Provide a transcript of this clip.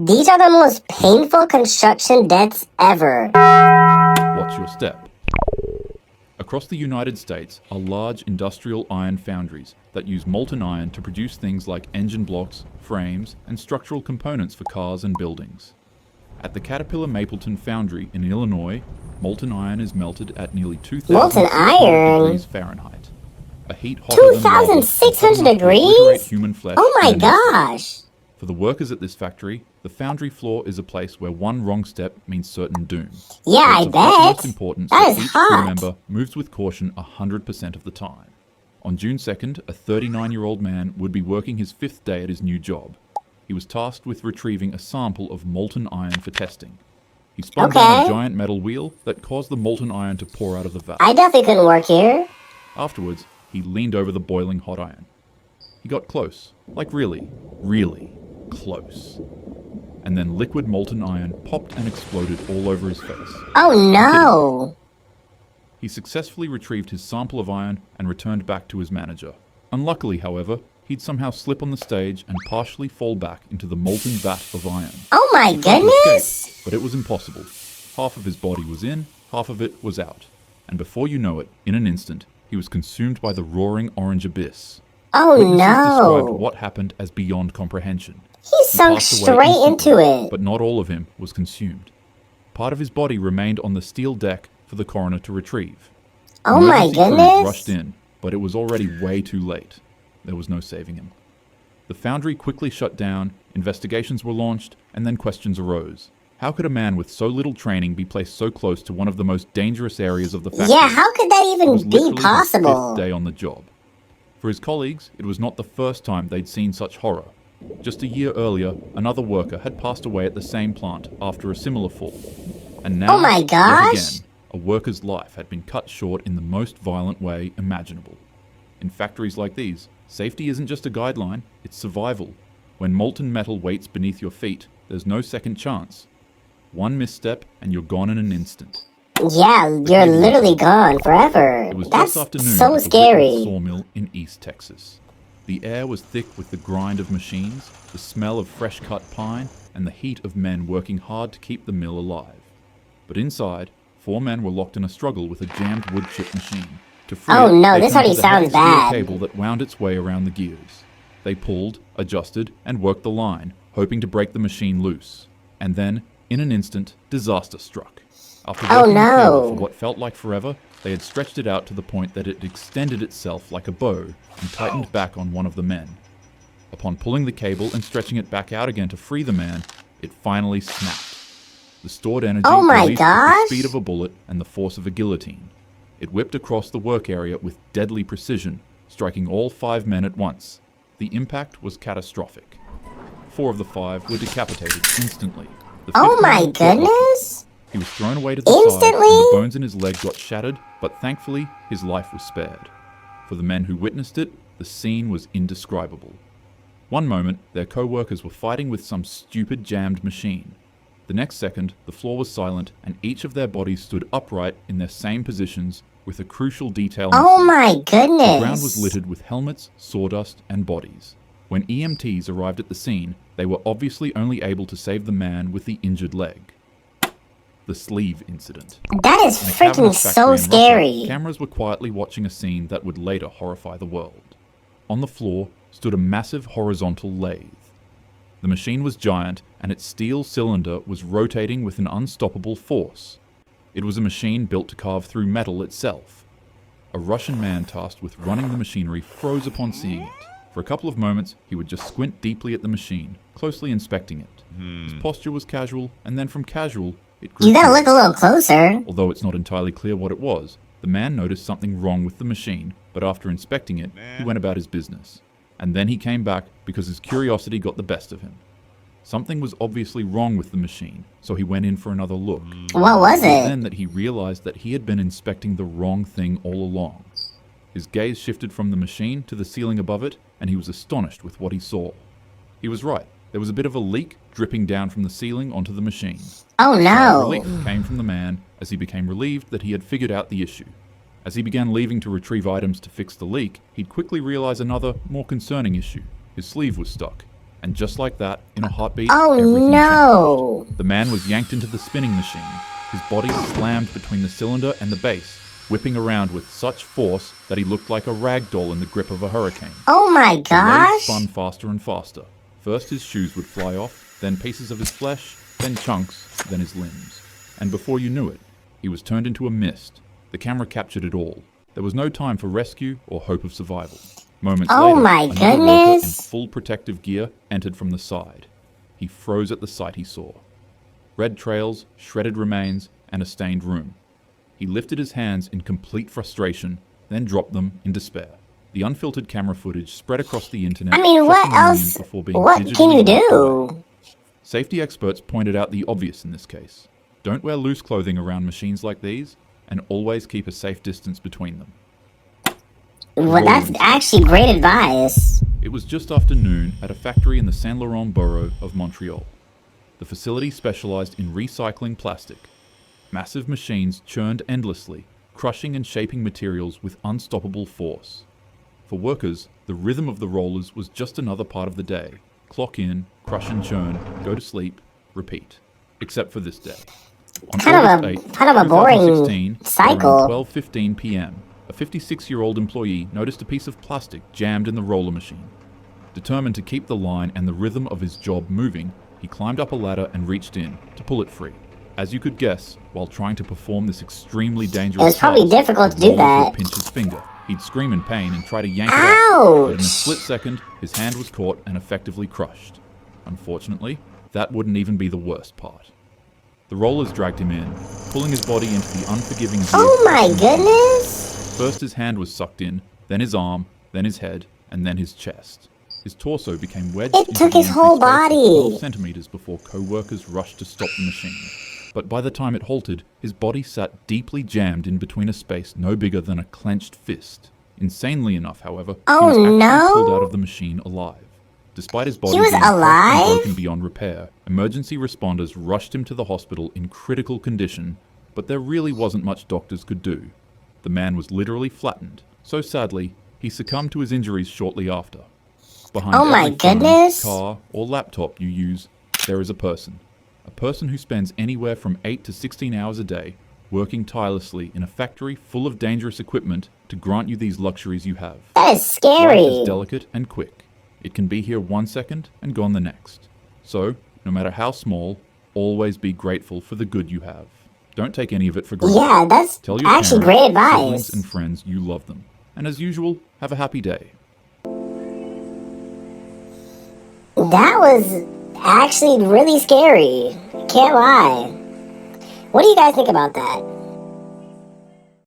These are the most painful construction deaths ever. Watch your step. Across the United States are large industrial iron foundries that use molten iron to produce things like engine blocks, frames, and structural components for cars and buildings. At the Caterpillar Mapleton foundry in Illinois, molten iron is melted at nearly 2,600 degrees Fahrenheit. A heat hotter than lava, 2,600 to obliterate degrees? human flesh Oh my in an instant. gosh. For the workers at this factory, the foundry floor is a place where one wrong step means certain doom. Yeah, I It's of utmost bet. importance That that is each crew hot. member moves with caution 100% of the time. On June 2nd, a 39-year-old man would be working his 5th day at his new job. He was tasked with retrieving a sample of molten iron for testing. He spun down a giant metal wheel that caused the molten iron to pour out of the valve. I definitely couldn't work here. Afterwards, he leaned over the boiling hot iron. He got close, like really, really close. And then liquid molten iron popped and exploded all over his face. Oh no. He successfully retrieved his sample of iron and returned back to his manager. Unluckily, however, he'd somehow slip on the stage and partially fall back into the molten vat of iron. Oh my He tried to goodness. escape, but it was impossible. Half of his body was in, half of it was out. And before you know it, in an instant, he was consumed by the roaring orange abyss. Oh Witnesses described no. what happened as beyond comprehension. He sunk passed away straight into instantly, it. But not all of him was consumed. Part of his body remained on the steel deck for the coroner to retrieve. Oh my Emergency crews goodness. rushed in, but it was already way too late. There was no saving him. The foundry quickly shut down, investigations were launched, and then questions arose. How could a man with so little training be placed so close to one of the most dangerous areas of the factory? Yeah, how could that It was even be literally his possible? 5th day on the job. For his colleagues, it was not the first time they'd seen such horror. Just a year earlier, another worker had passed away at the same plant after a similar fall. And now, Oh my yet gosh. again, a worker's life had been cut short in the most violent way imaginable. In factories like these, safety isn't just a guideline, it's survival. When molten metal waits beneath your feet, there's no second chance. One misstep and you're gone in an instant. Yeah, you're literally gone forever. It was That's just after noon so at the Whitman scary. sawmill in East Texas. The air was thick with the grind of machines, the smell of fresh-cut pine, and the heat of men working hard to keep the mill alive. But inside, 4 men were locked in a struggle with a jammed wood chip machine. To free Oh it, no, they this turned already to the heavy sounds steel bad. cable that wound its way around the gears. They pulled, adjusted, and worked the line, hoping to break the machine loose. And then, in an instant, disaster struck. After Oh, working the cable no. for what felt like forever, they had stretched it out to the point that it extended itself like a bow and tightened back on one of the men. Upon pulling the cable and stretching it back out again to free the man, it finally snapped. The stored energy Oh my released with gosh. the speed of a bullet and the force of a guillotine. It whipped across the work area with deadly precision, striking all 5 men at once. The impact was catastrophic. 4 of the 5 were decapitated instantly. The Oh 5th my man fought lucky. goodness. He was thrown away to the side, Instantly? and the bones in his leg got shattered, but thankfully, his life was spared. For the men who witnessed it, the scene was indescribable. One moment, their co-workers were fighting with some stupid jammed machine. The next second, the floor was silent, and each of their bodies stood upright in their same positions, with a crucial detail Oh missing. my The ground was goodness. littered with helmets, sawdust, and bodies. When EMTs arrived at the scene, they were obviously only able to save the man with the injured leg. The sleeve incident. That is In a freaking cabinet so factory in Russia, scary. cameras were quietly watching a scene that would later horrify the world. On the floor stood a massive horizontal lathe. The machine was giant, and its steel cylinder was rotating with an unstoppable force. It was a machine built to carve through metal itself. A Russian man tasked with running the machinery froze upon seeing it. For a couple of moments, he would just squint deeply at the machine, closely inspecting it. His posture was casual, and then from casual, it grew You gotta serious. look a little closer. Although it's not entirely clear what it was, the man noticed something wrong with the machine, but after inspecting it, he went about his business. And then he came back because his curiosity got the best of him. Something was obviously wrong with the machine, so he went in for another look. What was It was it? then that he realized that he had been inspecting the wrong thing all along. His gaze shifted from the machine to the ceiling above it, and he was astonished with what he saw. He was right. There was a bit of a leak dripping down from the ceiling onto the machine. Oh no. Relief came from the man as he became relieved that he had figured out the issue. As he began leaving to retrieve items to fix the leak, he'd quickly realize another, more concerning issue. His sleeve was stuck. And just like that, in a heartbeat, Oh everything no! changed. The man was yanked into the spinning machine. His body slammed between the cylinder and the base, whipping around with such force that he looked like a rag doll in the grip of a hurricane. Oh my The lathe gosh! spun faster and faster. First his shoes would fly off, then pieces of his flesh, then chunks, then his limbs. And before you knew it, he was turned into a mist. The camera captured it all. There was no time for rescue or hope of survival. Moments Oh later, my another worker in goodness. full protective gear entered from the side. He froze at the sight he saw. Red trails, shredded remains, and a stained room. He lifted his hands in complete frustration, then dropped them in despair. The unfiltered camera footage spread across the internet. I mean, what shocking millions else? before being What can digitally you wiped away. do? Safety experts pointed out the obvious in this case. Don't wear loose clothing around machines like these, and always keep a safe distance between them. Well, that's actually great advice. It was just after noon at a factory in the Saint Laurent borough of Montreal. The facility specialized in recycling plastic. Massive machines churned endlessly, crushing and shaping materials with unstoppable force. For workers, the rhythm of the rollers was just another part of the day. Clock in, crush and churn, go to sleep, repeat. Except for this day. On August 8th, Kind of a boring 2016, cycle. around 12:15 p.m., a 56-year-old employee noticed a piece of plastic jammed in the roller machine. Determined to keep the line and the rhythm of his job moving, he climbed up a ladder and reached in to pull it free. As you could guess, while trying to perform this extremely dangerous It was probably task, difficult to the do rollers would that. pinch his finger. He'd scream in pain and try to yank it out, but in a Ouch! split second, his hand was caught and effectively crushed. Unfortunately, that wouldn't even be the worst part. The rollers dragged him in, pulling his body into the unforgiving Oh my goodness! First his hand was sucked in, then his arm, then his head, and then his chest. His torso became wedged It into took the his empty whole space of body. 12 centimeters before co-workers rushed to stop the machine. But by the time it halted, his body sat deeply jammed in between a space no bigger than a clenched fist. Insanely enough, however, Oh, he was actually no. pulled out of the machine alive. Despite his body was being crushed and alive? broken beyond repair, emergency responders rushed him to the hospital in critical condition, but there really wasn't much doctors could do. The man was literally flattened, so sadly, he succumbed to his injuries shortly after. Behind Oh my every phone, goodness. car, or laptop you use, there is a person. A person who spends anywhere from 8 to 16 hours a day working tirelessly in a factory full of dangerous equipment to grant you these luxuries you have. That is Life scary. is delicate and quick. It can be here 1 second and gone the next. So, no matter how small, always be grateful for the good you have. Don't take any of it for granted. Yeah, that's Tell your actually parents, great siblings, advice. and friends you love them. And as usual, have a happy day. That was actually really scary. Can't lie. What do you guys think about that?